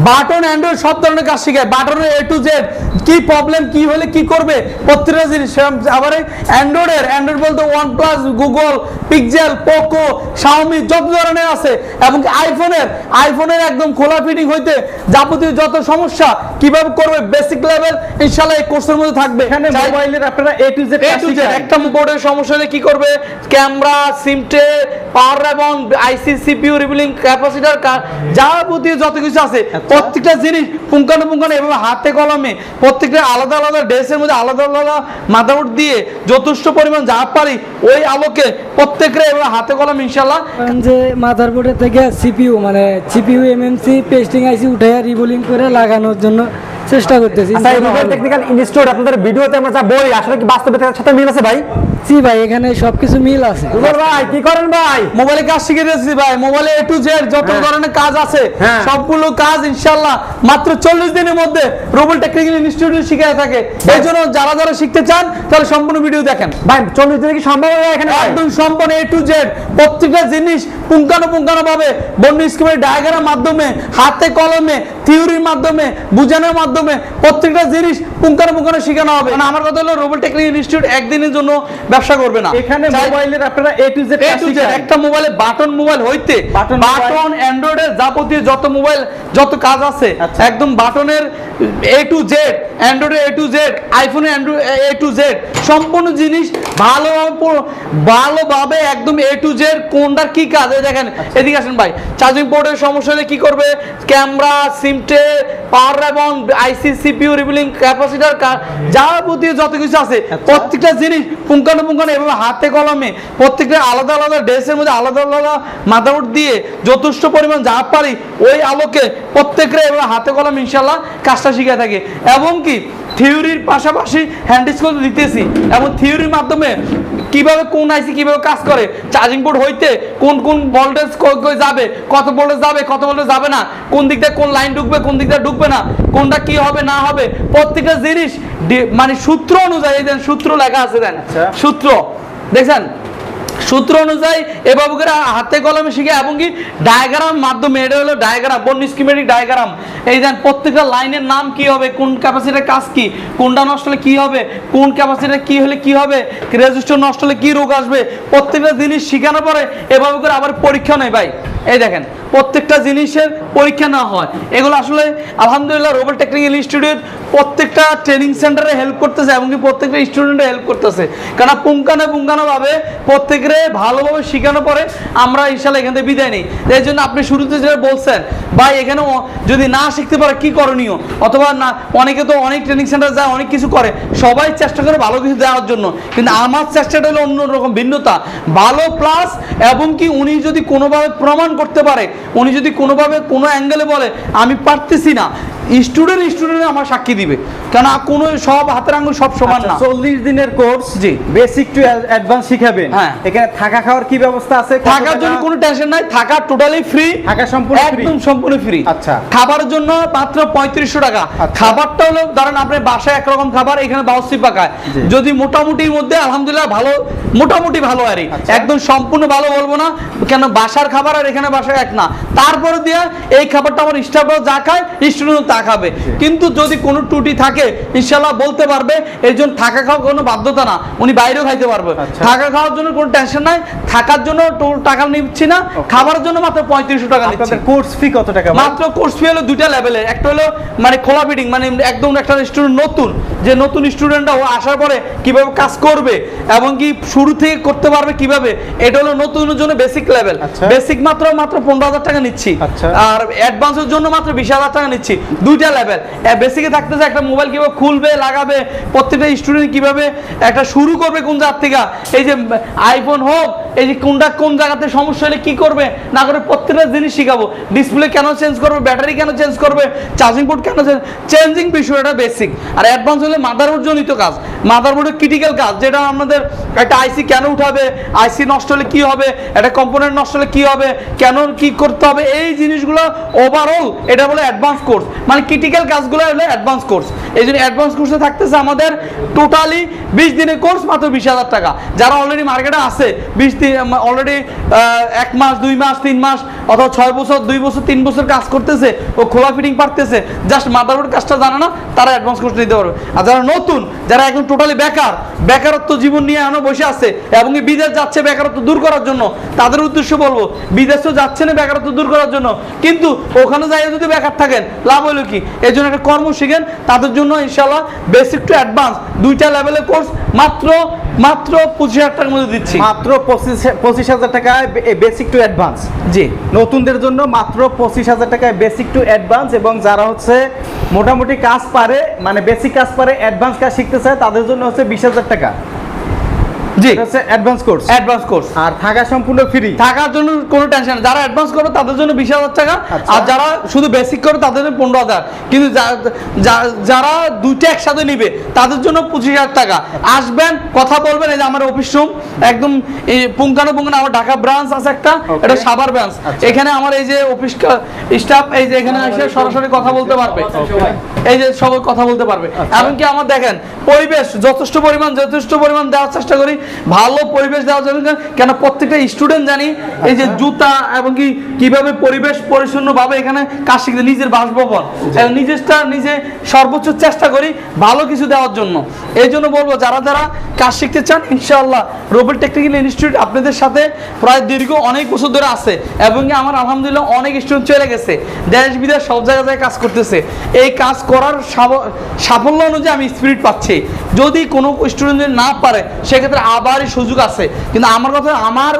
Button Android সব ধরনের কাজ শিখায়। বাটনের A to Z কি প্রবলেম, কি হলে কি করবে প্রত্যেকটা জিনিস। আবার অ্যান্ড্রয়েড বলতে OnePlus, Google pixel, Poco, Xiaomi যত ধরনের আছে, এবং আইফোনের একদম খোলা ফিটিং হইতে যাবতীয় যত সমস্যা কিভাবে করবে বেসিক লেভেল ইনশাআল্লাহ এই কোর্সের মধ্যে থাকবে। এখানে মোবাইলের আপনারা A to Z একটা বোর্ডের সমস্যা হলে কি করবে, ক্যামেরা, সিমটে, পাওয়ার এবং আইসি, সিপিইউ, রিবিলিং ক্যাপাসিটর, যাবতীয় যত কিছু আছে প্রত্যেকটা জিনিস পুঙ্খানুপুঙ্খানু এভাবে হাতে কলমে প্রত্যেকটা আলাদা আলাদা ড্রেসের মধ্যে আলাদা আলাদা মাদারবোর্ড দিয়ে যথেষ্ট পরিমাণ যা পারি ওই আলোকে প্রত্যেকটা এভাবে হাতে কলম ইনশাআল্লাহ। যে মাদারবোর্ডের থেকে সিপিইউ মানে সিপিইউ এমএমসি পেস্টিং আইসি উঠে রিবোলিং করে লাগানোর জন্য চেষ্টা করতেছি। রুবেল টেকনিক্যাল ইনস্টিটিউট আপনাদের ভিডিওতে আমরা যা বলি আসলে কি বাস্তবের সাথে মিল আছে ভাই? জি ভাই, এখানে সবকিছু মিল আছে। রুবেল ভাই কি করেন ভাই? মোবাইলে কাজ শিখে দিয়েছি ভাই। মোবাইলে A to Z যত ধরনের কাজ আছে সবগুলো কাজ ইনশাআল্লাহ মাত্র 40 দিনের মধ্যে রুবেল টেকনিক্যাল ইনস্টিটিউটে শিখায় থাকে। এই জন্য যারা শিখতে চান তাহলে সম্পূর্ণ ভিডিও দেখেন ভাই। 40 দিনে কি সম্ভব হবে এখানে? একদম সম্পূর্ণ A to Z প্রত্যেকটা জিনিস পুঙ্খানুপুঙ্খানু ভাবে বর্ণ স্কিমের ডায়াগ্রামের মাধ্যমে হাতে কলমে থিওরির মাধ্যমে বোঝানোর মাধ্যমে প্রত্যেকটা জিনিস পুঙ্খানুপুঙ্খানু শেখানো হবে। মানে আমার কথা হলো রুবেল টেকনিক্যাল ইনস্টিটিউট একদিনের জন্য ব্যবসা করবে না। এখানে মোবাইলের আপনারা A to Z একটা মোবাইলে বাটন মোবাইল হইতে বাটন অ্যান্ড্রয়েডের যাবতীয় যত মোবাইল যত কাজ আছে একদম বাটনের A to Z, অ্যান্ড্রয়েডের A to Z, আইফোনের অ্যান্ড্রয়েড A to Z সম্পূর্ণ জিনিস ভালোভাবে একদম A to Z কোনটার কি কাজ দেখেন। এদিকে আসেন ভাই। চার্জিং পোর্টের সমস্যা হলে কি করবে, ক্যামেরা, সিমটে, পাওয়ার এবং আইসি, সিপিইউ, রিবিলিং ক্যাপাসিটর, যাবতীয় যত কিছু আছে প্রত্যেকটা জিনিস পুঙ্খানুপুঙ্খানু এভাবে হাতে কলমে প্রত্যেকটা আলাদা আলাদা ড্রেসের মধ্যে আলাদা আলাদা মাদারবোর্ড দিয়ে যথেষ্ট পরিমাণ যা পারি ওই আলোকে প্রত্যেকটা এভাবে হাতে কলম ইনশাআল্লাহ কাজটা শিখে থাকে। এবং কি থিওরির পাশাপাশি হ্যান্ড স্কুল দিতেছি, এবং থিওরির মাধ্যমে কিভাবে কোন আইসি কিভাবে কাজ করে, চার্জিং পোর্ট হইতে কোন ভোল্টেজ যাবে, কত ভোল্টেজ যাবে, কত ভোল্টেজ যাবে না, কোন দিকটা কোন লাইন ঢুকবে, কোন দিকটা ঢুকবে না, কোনটা কি হবে না হবে প্রত্যেকটা জিনিস মানে সূত্র অনুযায়ী দেন। সূত্র লেখা আছে দেন, সূত্র দেখছেন। সূত্র অনুযায়ী এভাবে করে হাতে কলমে শিখে, এবং কি ডায়াগ্রাম মাধ্যমে, এটা হলো ডায়াগ্রাম বর্ণ স্কিমেটিক ডায়াগ্রাম। এই দেন প্রত্যেকটা লাইনের নাম কি হবে, কোন ক্যাপাসিটির কাজ কি, কোনটা নষ্ট হলে কি হবে, কোন ক্যাপাসিটি কি হলে কি হবে, রেজিস্টার নষ্ট হলে কি রোগ আসবে প্রত্যেকটা জিনিস শেখানোর পরে এভাবে করে আবার পরীক্ষা নেই ভাই। এই দেখেন প্রত্যেকটা জিনিসের পরীক্ষা নেওয়া হয়। এগুলো আসলে আলহামদুলিল্লাহ রুবেল টেকনিক্যাল ইনস্টিটিউট প্রত্যেকটা ট্রেনিং সেন্টারে হেল্প করতেছে, এবং কি প্রত্যেকটা স্টুডেন্টে হেল্প করতেছে। কারণ পুঙ্খানুপুঙ্খানুভাবে প্রত্যেকের ভালোভাবে শেখানো পরে আমরা ইনশাআল্লাহ এখান থেকে বিদায় নিই। এই জন্য আপনি শুরুতে যেটা বলছেন ভাই, এখানে যদি না শিখতে পারে কি করণীয়, অথবা না অনেকে তো অনেক ট্রেনিং সেন্টার যায় অনেক কিছু করে, সবাই চেষ্টা করে ভালো কিছু দেওয়ার জন্য, কিন্তু আমার চেষ্টাটা হলো অন্যরকম ভিন্নতা। ভালো প্লাস, এবং কি উনি যদি কোনোভাবে প্রমাণ করতে পারে, উনি যদি কোনোভাবে কোনো অ্যাঙ্গেলে বলে আমি পারতেছি না, স্টুডেন্ট আমার সাক্ষী দিবে। কেন কোনো সব হাতের আঙ্গুল সব সমান না। 40 দিনের কোর্স, জি, বেসিক টু অ্যাডভান্স শিখাবেন। এখানে থাকা খাওয়ার কি ব্যবস্থা আছে? থাকার জন্য কোনো টেনশন নাই, থাকা টোটালি ফ্রি, থাকা সম্পূর্ণ ফ্রি, একদম সম্পূর্ণ ফ্রি। আচ্ছা, খাবারের জন্য মাত্র 3500 টাকা। খাবারটা হলো ধরেন আপনি বাসায় একরকম খাবার, এখানে 82 পাকায়। যদি মোটামুটির মধ্যে আলহামদুলিল্লাহ ভালো, মোটামুটি ভালো আর একদম সম্পূর্ণ ভালো বলবো না, কেন বাসার খাবার আর এখানে বাসায় এক না। তারপরে দিয়ে এই খাবারটা আমার স্টাফরাও যা খায় স্টুডেন্ট তা খাবে, কিন্তু যদি কোনো ত্রুটি থাকে ইনশাআল্লাহ বলতে পারবে। এই জন্য থাকা খাওয়া কোনো বাধ্যতা না, উনি বাইরেও খাইতে পারবে। থাকা খাওয়ার জন্য কোনো টেনশন নাই, থাকার জন্য টাকা নিচ্ছি না, খাবারের জন্য মাত্র 3500 টাকা নিচ্ছি। কোর্স ফি কত টাকা? মাত্র কোর্স ফি হলো দুইটা লেভেলের। একটা হলো মানে খোলা ফিটিং, মানে একদম একটা স্টুডেন্ট নতুন, যে নতুন স্টুডেন্টরা ও আসার পরে কিভাবে কাজ করবে এবং কি শুরু থেকে করতে পারবে কিভাবে, এটা হলো নতুনের জন্য বেসিক লেভেল। বেসিক মাত্র 15,000 টাকা নিচ্ছি, আর অ্যাডভান্সের জন্য মাত্র 20,000 টাকা নিচ্ছি। দুইটা লেভেল। বেসিকে থাকতেছে একটা মোবাইল কিভাবে খুলবে লাগাবে, প্রত্যেকটা স্টুডেন্ট কিভাবে একটা শুরু করবে কোন জায়গা থেকে, এই যে আইফোন হোক, এই যে কোনটা কোন জায়গাতে সমস্যা হলে কি করবে না করে প্রত্যেকটা জিনিস শিখাবো। ডিসপ্লে কেন চেঞ্জ করবে, ব্যাটারি কেন চেঞ্জ করবে, চার্জিং পোর্ট কেন চেঞ্জিং বিষয়টা বেসিক। আর অ্যাডভান্স হলে মাদারবোর্ড জনিত কাজ, মাদারবোর্ডের ক্রিটিক্যাল কাজ, যেটা আমাদের একটা আইসি কেন উঠাবে, আইসি নষ্ট হলে কি হবে, একটা কম্পোনেন্ট নষ্ট হলে কি হবে, কেন কি করতে হবে, এই জিনিসগুলো ওভারঅল এটা বলে অ্যাডভান্স কোর্স, মানে ক্রিটিক্যাল কাজগুলো হলো অ্যাডভান্স কোর্স। এই জন্য অ্যাডভান্স কোর্সে থাকতেছে আমাদের টোটালি 20 দিনের কোর্স মাত্র 20,000 টাকা। যারা অলরেডি মার্কেটে আছে 20 অলরেডি 1 মাস 2 মাস 3 মাস অথবা 6 বছর 2 বছর 3 বছর কাজ করতেছে, ও খোলা ফিটিং পারতেছে, জাস্ট মাদারবোর্ড কাজটা জানে না, তারা অ্যাডভান্স কোর্স নিতে পারবে। আর যারা নতুন, যারা এখন টোটালি বেকারত্ব জীবন নিয়ে এখনো বসে আছে এবং বিদেশ যাচ্ছে বেকারত্ব দূর করার জন্য, তাদের উদ্দেশ্য বলবো বিদেশ তো যাচ্ছে না বেকারত্ব দূর করার জন্য, কিন্তু ওখানে যাই যদি বেকার থাকেন লাভ হলো কি? এই জন্য একটা কর্ম শিখেন, তাদের জন্য ইনশাল্লাহ বেসিক টু অ্যাডভান্স 2টা লেভেলের কোর্স মাত্র 25,000 টাকার মধ্যে দিচ্ছি। মাত্র 25,000 টাকায় বেসিক টু অ্যাডভান্স। জি, নতুনদের জন্য মাত্র 25,000 টাকায় বেসিক টু অ্যাডভান্স, এবং যারা হচ্ছে মোটামুটি কাজ পারে, মানে বেসিক কাজ পারে, অ্যাডভান্স কাজ শিখতে চায়, তাদের জন্য হচ্ছে 20,000 টাকা। জি, এটা হচ্ছে অ্যাডভান্স কোর্স। আর থাকা সম্পূর্ণ ফ্রি, থাকার জন্য কোনো টেনশন, যারা অ্যাডভান্স করবে তাদের জন্য 20,000 টাকা, আর যারা শুধু বেসিক করে তাদের জন্য 15,000, কিন্তু যারা দুইটা একসাথে নিবে তাদের জন্য 25,000 টাকা। আসবেন, কথা বলবেন, এই যে আমার অফিস রুম একদম পুঙ্খানুপুঙ্খ, আমার ঢাকা ব্রাঞ্চ আছে একটা, এটা সাভার ব্রাঞ্চ। এখানে আমার এই যে অফিস স্টাফ এই যে এখানে এসে সরাসরি কথা বলতে পারবে, এই যে সবাই কথা বলতে পারবে। এমনকি আমার দেখেন পরিবেশ যথেষ্ট পরিমাণ দেওয়ার চেষ্টা করি, ভালো পরিবেশ দেওয়ার জন্য, কেন প্রত্যেকটা স্টুডেন্ট জানি এই যে জুতা এবং কিভাবে পরিবেশ পরিচ্ছন্ন ভাবে এখানে কাজ শিখতে, নিজের বাসভবন নিজে সর্বোচ্চ চেষ্টা করি ভালো কিছু দেওয়ার জন্য। এই জন্য বলবো যারা কাজ শিখতে চান, ইনশাআল্লাহ রুবেল টেকনিক্যাল ইনস্টিটিউট আপনাদের সাথে প্রায় দীর্ঘ অনেক বছর ধরে আছে, এবং আমার আলহামদুলিল্লাহ অনেক স্টুডেন্ট চলে গেছে, দেশ বিদেশ সব জায়গায় কাজ করতেছে। এই কাজ করার সাফল্য অনুযায়ী আমি স্পিরিট পাচ্ছি। যদি কোনো স্টুডেন্ট না পারে সেক্ষেত্রে আবারই সুযোগ আছে, কিন্তু আমার কথা, আমার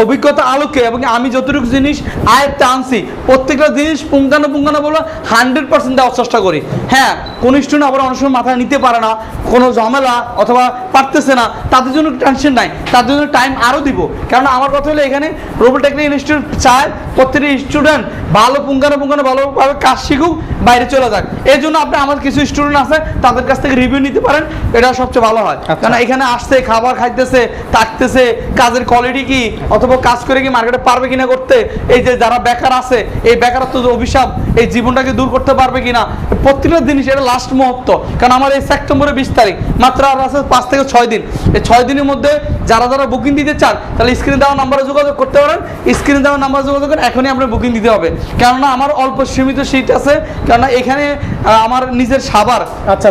অভিজ্ঞতা আলোকে এবং আমি যতটুকু জিনিস আয়ত্তে আনছি, প্রত্যেকটা জিনিস পুঙ্খানুপুঙ্খানু বলে 100% দেওয়ার চেষ্টা করি। হ্যাঁ, কোন স্টুডেন্ট আবার অনেক সময় মাথায় নিতে পারে না, কোনো ঝামেলা অথবা পারতেছে না, তাদের জন্য টেনশন নাই, তাদের জন্য টাইম আরও দিব। কারণ আমার কথা হলো এখানে রুবেল টেকনিক্যাল ইনস্টিটিউট চায় প্রত্যেকটা স্টুডেন্ট ভালো পুঙ্খানুপুঙ্খানু ভালোভাবে কাজ শিখুক, বাইরে চলে যাক। এই জন্য আপনি আমার কিছু স্টুডেন্ট আছে তাদের কাছ থেকে রিভিউ নিতে পারেন, এটা সবচেয়ে ভালো হয়। কারণ এখানে আসছে, খাবার খাইতেছে, থাকতেছে, কাজের কোয়ালিটি কি, অথবা কাজ করে কি মার্কেটে পারবে কিনা করতে, এই যে যারা বেকার আছে, এই বেকারত্ব অভিশাপ, এই জীবনটাকে দূর করতে পারবে কিনা, প্রত্যেকটা জিনিস এটা লাস্ট মুহূর্ত। কারণ আমার এই সেপ্টেম্বরের 20 তারিখ, মাত্র আর আছে 5 থেকে 6 দিন। এই 6 দিনের মধ্যে যারা বুকিং দিতে চান, তাহলে স্ক্রিনে দেওয়া নাম্বারে যোগাযোগ করতে পারেন। স্ক্রিনে দেওয়া নাম্বারে যোগাযোগ করেন, এখনই আপনার বুকিং দিতে হবে, কেননা আমার অল্প সীমিত সিট আছে, কেননা এখানে আমার নিজের সাভার। আচ্ছা,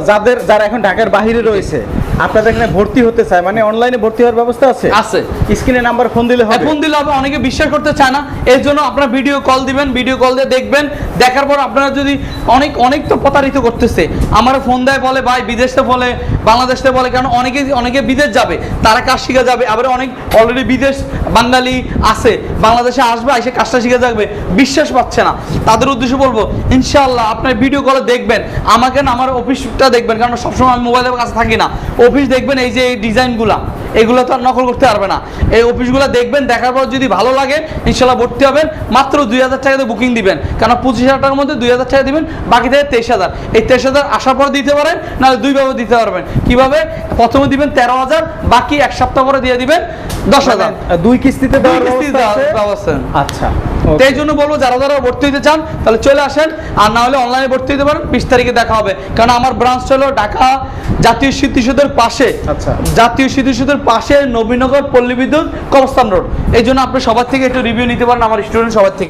যারা এখন ঢাকার বাইরে রয়েছে, আপনাদের এখানে ভর্তি হতে চায়, মানে অনলাইনে ভর্তি হওয়ার ব্যবস্থা আছে? স্ক্রিনে নাম্বার ফোন দিলে হবে। অনেকে বিশ্বাস করতে চায় না, এর জন্য আপনারা ভিডিও কল দিবেন, ভিডিও কল দিয়ে দেখবেন, দেখার পর আপনারা যদি অনেক তো প্রতারিত করতেছে, আমার ফোন দেয়, বলে ভাই বিদেশে বলে, বাংলাদেশে বলে, কারণ অনেকে বিদেশ যাবে, তারা কাজ শিখে যাবে, আবার অনেক অলরেডি বিদেশ বাঙালি আছে, বাংলাদেশে আসবে, এসে কাজটা শিখে যাবে, বিশ্বাস পাচ্ছে না। তাদের উদ্দেশ্যে বলবো ইনশাআল্লাহ আপনার ভিডিও কলে দেখবেন, আমাকে না আমার অফিসটা দেখবেন, কারণ সবসময় আমি মোবাইলের কাছে থাকি না। অফিস দেখবেন, এই যে এই ডিজাইনগুলা, এগুলো তো আর নকল করতে পারবে না। এই অফিসগুলো দেখবেন, দেখার পর যদি ভালো লাগে ইনশাআল্লাহ ভর্তি হবেন। মাত্র 2,000 টাকাতে বুকিং দিবেন, কারণ 25,000 টাকার মধ্যে 2,000 টাকা দিবেন, বাকি থেকে 23,000। এই 23,000 আসার পর দিতে পারেন, নাহলে দুইভাবে দিতে পারবেন। কিভাবে? প্রথমে দিবেন 13,000, বাকি এক সপ্তাহ পরে দিয়ে দিবেন 10,000। 2 কিস্তিতে দেওয়ার ব্যবস্থা। আচ্ছা, এই জন্য বলবো যারা ভর্তি হতে চান তাহলে চলে আসেন, আর না হলে অনলাইনে ভর্তি হতে পারেন। 20 তারিখে দেখা হবে, কারণ আমার ব্রাঞ্চ হলো ঢাকা জাতীয় স্মৃতিসৌধের পাশে। আচ্ছা, জাতীয় স্মৃতিসৌধের পাশে নবীনগর পল্লী বিদ্যুৎ কবরস্থান রোড। এই জন্য আপনি সবার থেকে একটু রিভিউ নিতে পারেন, আমার স্টুডেন্ট সবার থেকে।